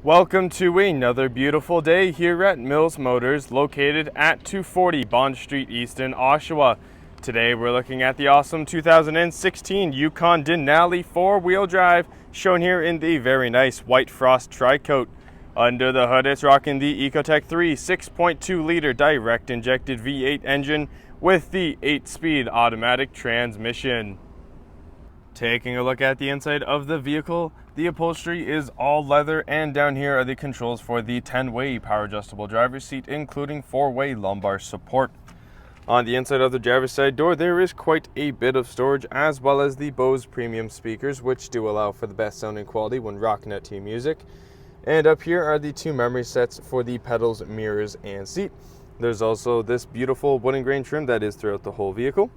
Welcome to another beautiful day here at Mills Motors, located at 240 Bond Street East in Oshawa. Today we're looking at the awesome 2016 Yukon Denali 4-wheel drive, shown here in the very nice white frost tri-coat. Under the hood it's rocking the Ecotec 3 6.2 liter direct injected V8 engine with the 8-speed automatic transmission. Taking a look at the inside of the vehicle, the upholstery is all leather, and down here are the controls for the 10-way power adjustable driver's seat, including 4-way lumbar support. On the inside of the driver's side door, there is quite a bit of storage, as well as the Bose premium speakers, which do allow for the best sounding quality when rocking out to music. And up here are the two memory sets for the pedals, mirrors, and seat. There's also this beautiful wooden grain trim that is throughout the whole vehicle.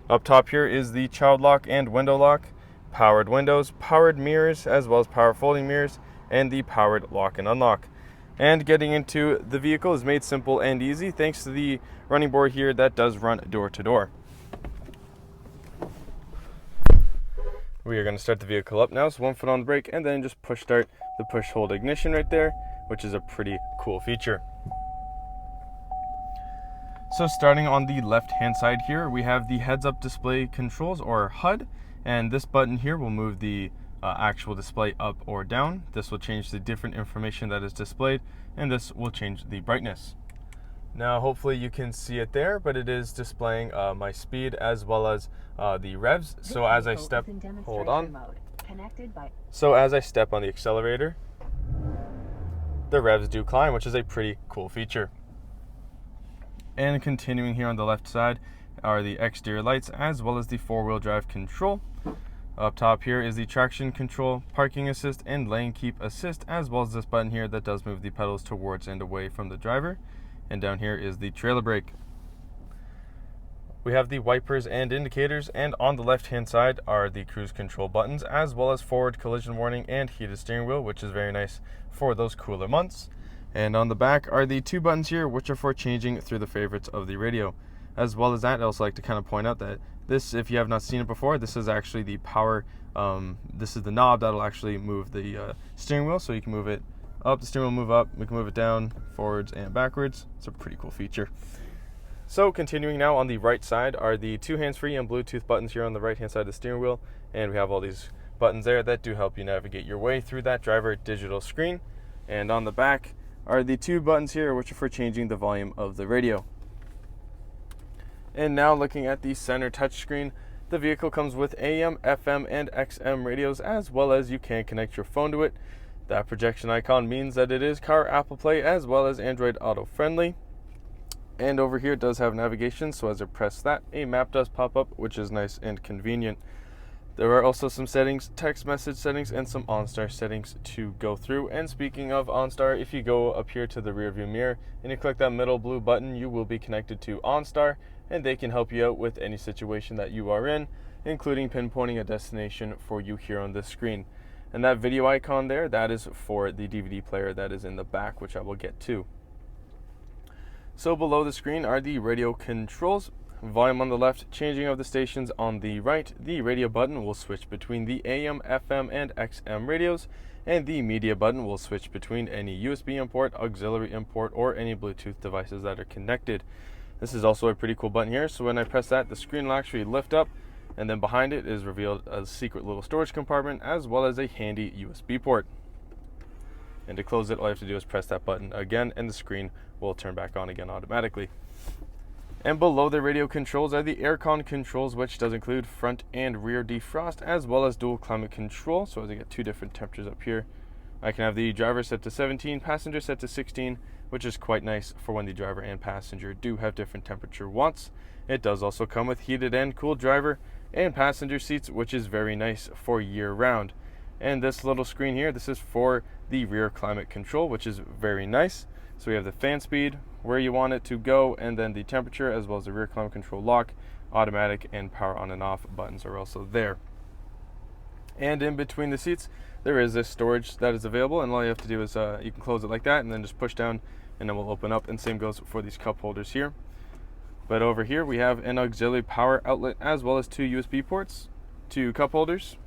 Up top here is the child lock and window lock, powered windows, powered mirrors, as well as power folding mirrors, and the powered lock and unlock. And getting into the vehicle is made simple and easy thanks to the running board here that does run door to door. We are going to start the vehicle up now, so 1 foot on the brake and then just push start the push hold ignition right there, which is a pretty cool feature. So starting on the left hand side here, we have the heads up display controls, or HUD, and this button here will move the actual display up or down. This will change the different information that is displayed, and this will change the brightness. Now hopefully you can see it there, but it is displaying my speed as well as the revs. So as I step, hold on. So as I step on the accelerator, the revs do climb, which is a pretty cool feature. And continuing here on the left side are the exterior lights, as well as the 4-wheel drive control. Up top here is the traction control, parking assist, and lane keep assist, as well as this button here that does move the pedals towards and away from the driver. And down here is the trailer brake. We have the wipers and indicators, and on the left hand side are the cruise control buttons, as well as forward collision warning and heated steering wheel, which is very nice for those cooler months. And on the back are the two buttons here, which are for changing through the favorites of the radio. As well as that, I also like to kind of point out that this, if you have not seen it before, this is actually the power, this is the knob that'll actually move the steering wheel, so you can move it up, the steering wheel move up, we can move it down, forwards and backwards. It's a pretty cool feature. So continuing now, on the right side are the two hands-free and Bluetooth buttons here on the right hand side of the steering wheel, and we have all these buttons there that do help you navigate your way through that driver digital screen. And on the back are the two buttons here, which are for changing the volume of the radio. And now looking at the center touchscreen, the vehicle comes with AM, FM, and XM radios, as well as you can connect your phone to it. That projection icon means that it is Car Apple Play as well as Android Auto friendly. And over here it does have navigation, so as I press that, a map does pop up, which is nice and convenient. There are also some settings, text message settings, and some OnStar settings to go through. And speaking of OnStar, if you go up here to the rear view mirror and you click that middle blue button, you will be connected to OnStar, and they can help you out with any situation that you are in, including pinpointing a destination for you here on this screen. And that video icon there, that is for the DVD player that is in the back, which I will get to. So below the screen are the radio controls. Volume on the left, changing of the stations on the right. The radio button will switch between the AM, FM, and XM radios, and the media button will switch between any USB import, auxiliary import, or any Bluetooth devices that are connected. This is also a pretty cool button here, so when I press that, the screen will actually lift up, and then behind it is revealed a secret little storage compartment, as well as a handy USB port. And to close it, all you have to do is press that button again, and the screen will turn back on again automatically. And below the radio controls are the aircon controls, which does include front and rear defrost, as well as dual climate control. So as I get two different temperatures up here, I can have the driver set to 17, passenger set to 16, which is quite nice for when the driver and passenger do have different temperature wants. It does also come with heated and cooled driver and passenger seats, which is very nice for year round. And this little screen here, this is for the rear climate control, which is very nice. So we have the fan speed, where you want it to go, and then the temperature, as well as the rear climate control lock, automatic, and power on and off buttons are also there. And in between the seats, there is this storage that is available, and all you have to do is you can close it like that and then just push down, and it will open up, and same goes for these cup holders here. But over here we have an auxiliary power outlet, as well as two USB ports, two cup holders,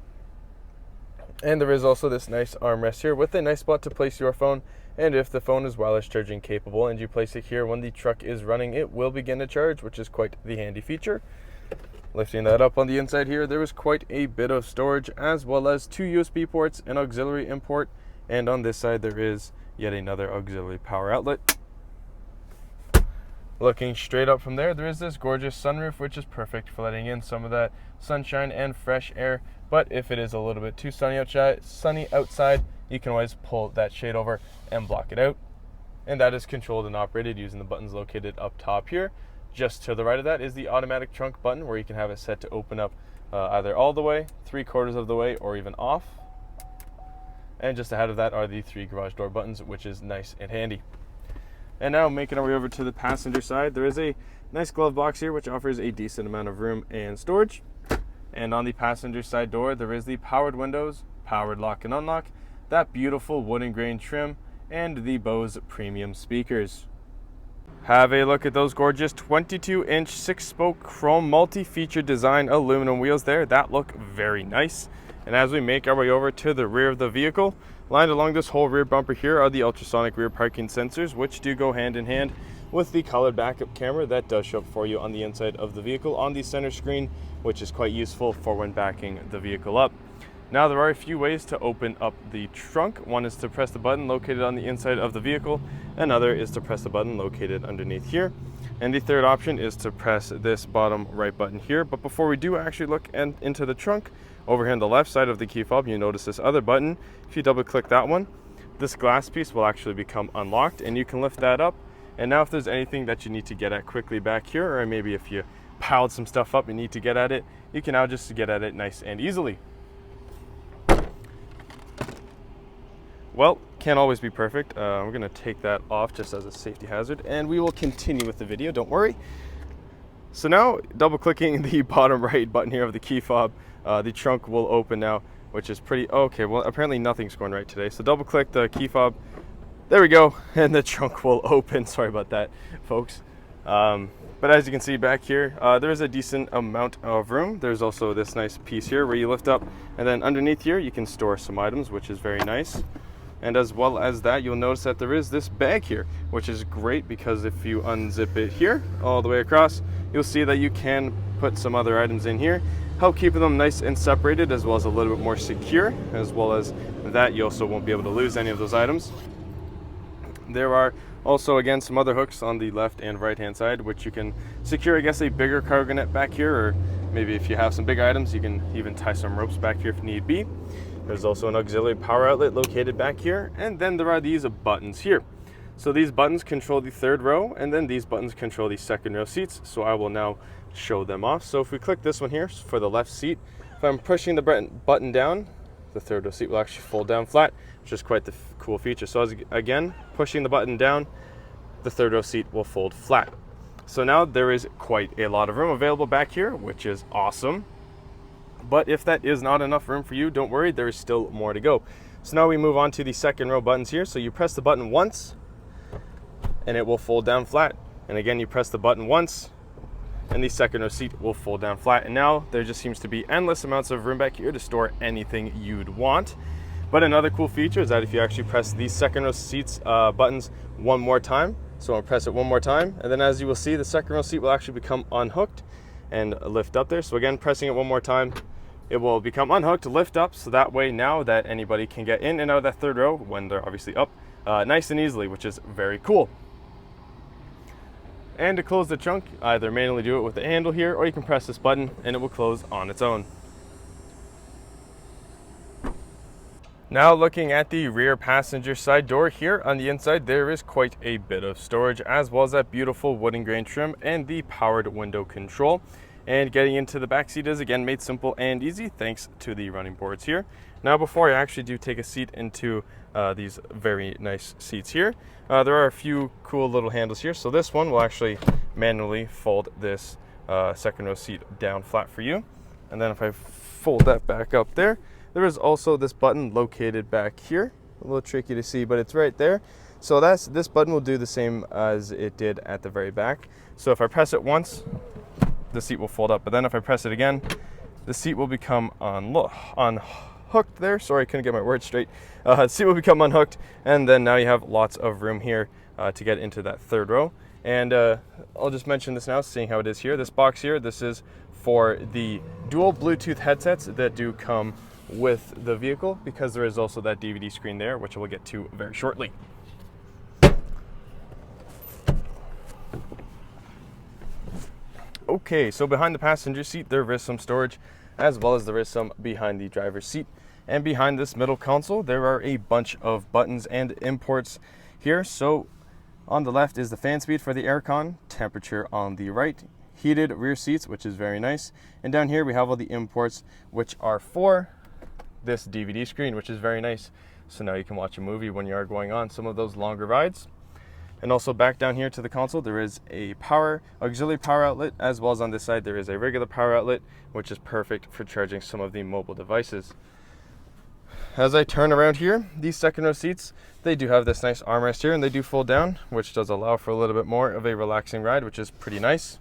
And there is also this nice armrest here with a nice spot to place your phone. And if the phone is wireless charging capable and you place it here when the truck is running, it will begin to charge, which is quite the handy feature. Lifting that up on the inside here, there is quite a bit of storage, as well as 2 USB ports, an auxiliary import, and on this side there is yet another auxiliary power outlet. Looking straight up from there, there is this gorgeous sunroof, which is perfect for letting in some of that sunshine and fresh air. But if it is a little bit too sunny outside, you can always pull that shade over and block it out. And that is controlled and operated using the buttons located up top here. Just to the right of that is the automatic trunk button, where you can have it set to open up either all the way, 3/4 of the way, or even off. And just ahead of that are the 3 garage door buttons, which is nice and handy. And now making our way over to the passenger side, there is a nice glove box here, which offers a decent amount of room and storage. And on the passenger side door, there is the powered windows, powered lock and unlock, that beautiful wooden grain trim, and the Bose premium speakers. Have a look at those gorgeous 22-inch 6-spoke chrome multi-feature design aluminum wheels there. That look very nice. And as we make our way over to the rear of the vehicle, lined along this whole rear bumper here are the ultrasonic rear parking sensors, which do go hand in hand with the colored backup camera that does show up for you on the inside of the vehicle on the center screen, which is quite useful for when backing the vehicle up. Now, there are a few ways to open up the trunk. One is to press the button located on the inside of the vehicle. Another is to press the button located underneath here. And the third option is to press this bottom right button here. But before we do actually look into the trunk, over here on the left side of the key fob, you notice this other button. If you double click that one, this glass piece will actually become unlocked, and you can lift that up. And now if there's anything that you need to get at quickly back here, or maybe if you piled some stuff up and need to get at it, you can now just get at it nice and easily. Well, can't always be perfect. We're gonna take that off just as a safety hazard, and we will continue with the video, don't worry. So now, double clicking the bottom right button here of the key fob, the trunk will open now, which is pretty, okay, well apparently nothing's going right today. So double click the key fob, there we go, and the trunk will open. Sorry about that, folks. But as you can see back here, there's a decent amount of room. There's also this nice piece here where you lift up, and then underneath here you can store some items, which is very nice. And as well as that, you'll notice that there is this bag here, which is great because if you unzip it here all the way across, you'll see that you can put some other items in here, help keep them nice and separated, as well as a little bit more secure. As well as that, you also won't be able to lose any of those items. There are also, again, some other hooks on the left and right hand side, which you can secure, I guess, a bigger cargo net back here, or maybe if you have some big items, you can even tie some ropes back here if need be. There's also an auxiliary power outlet located back here, and then there are these buttons here. So these buttons control the third row, and then these buttons control the second row seats. So I will now show them off. So if we click this one here for the left seat, if I'm pushing the button down, the third row seat will actually fold down flat, which is quite the cool feature. So again, pushing the button down, the third row seat will fold flat. So now there is quite a lot of room available back here, which is awesome. But if that is not enough room for you, don't worry, there is still more to go. So now we move on to the second row buttons here. So you press the button once, and it will fold down flat. And again, you press the button once, and the second row seat will fold down flat. And now there just seems to be endless amounts of room back here to store anything you'd want. But another cool feature is that if you actually press these second row seats buttons one more time, so I'll press it one more time, and then as you will see, the second row seat will actually become unhooked and lift up there. So again, pressing it one more time, it will become unhooked, lift up, so that way now that anybody can get in and out of that third row when they're obviously up nice and easily, which is very cool. And to close the trunk, either manually do it with the handle here, or you can press this button and it will close on its own. Now looking at the rear passenger side door here, on the inside there is quite a bit of storage, as well as that beautiful wooden grain trim and the powered window control. And getting into the back seat is again made simple and easy thanks to the running boards here. Now before I actually do take a seat into these very nice seats here, there are a few cool little handles here. So this one will actually manually fold this second row seat down flat for you. And then if I fold that back up there, there is also this button located back here. A little tricky to see, but it's right there. So this button will do the same as it did at the very back. So if I press it once, the seat will fold up, but then if I press it again, the seat will become unhooked, hooked there. Sorry, I couldn't get my words straight. Seat will become unhooked, and then now you have lots of room here to get into that third row. And I'll just mention this now, seeing how it is here. This box here, this is for the dual Bluetooth headsets that do come with the vehicle, because there is also that DVD screen there, which we'll get to very shortly. Okay, so behind the passenger seat there is some storage, as well as there is some behind the driver's seat. And behind this middle console there are a bunch of buttons and imports here. So on the left is the fan speed for the aircon, temperature on the right, heated rear seats, which is very nice. And down here we have all the imports, which are for this DVD screen, which is very nice. So now you can watch a movie when you are going on some of those longer rides. And also back down here to the console, there is a auxiliary power outlet, as well as on this side there is a regular power outlet, which is perfect for charging some of the mobile devices. As I turn around here, these second row seats, they do have this nice armrest here, and they do fold down, which does allow for a little bit more of a relaxing ride, which is pretty nice.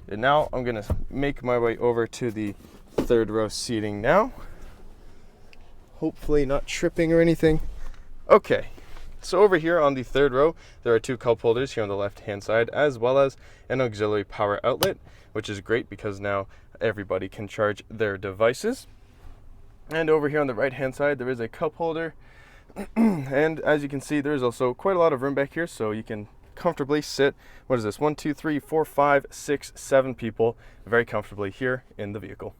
And now I'm gonna make my way over to the third row seating now. Hopefully not tripping or anything. Okay. So over here on the third row, there are two cup holders here on the left-hand side, as well as an auxiliary power outlet, which is great because now everybody can charge their devices. And over here on the right-hand side, there is a cup holder. And as you can see, there's also quite a lot of room back here, so you can comfortably sit, what is this, 1, 2, 3, 4, 5, 6, 7 people very comfortably here in the vehicle.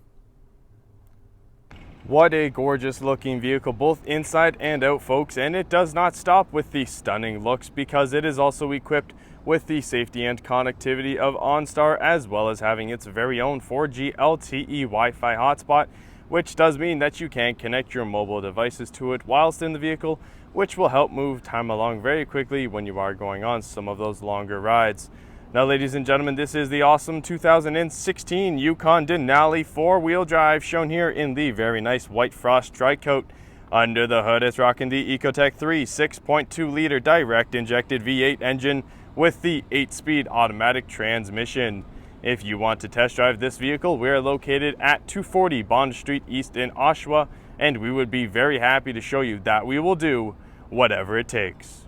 What a gorgeous looking vehicle, both inside and out, folks, and it does not stop with the stunning looks, because it is also equipped with the safety and connectivity of OnStar, as well as having its very own 4G LTE Wi-Fi hotspot, which does mean that you can connect your mobile devices to it whilst in the vehicle, which will help move time along very quickly when you are going on some of those longer rides. Now, ladies and gentlemen, this is the awesome 2016 Yukon Denali 4-wheel drive, shown here in the very nice white frost dry coat. Under the hood, it's rocking the Ecotec 3 6.2-liter direct injected V8 engine with the 8-speed automatic transmission. If you want to test drive this vehicle, we are located at 240 Bond Street East in Oshawa, and we would be very happy to show you that we will do whatever it takes.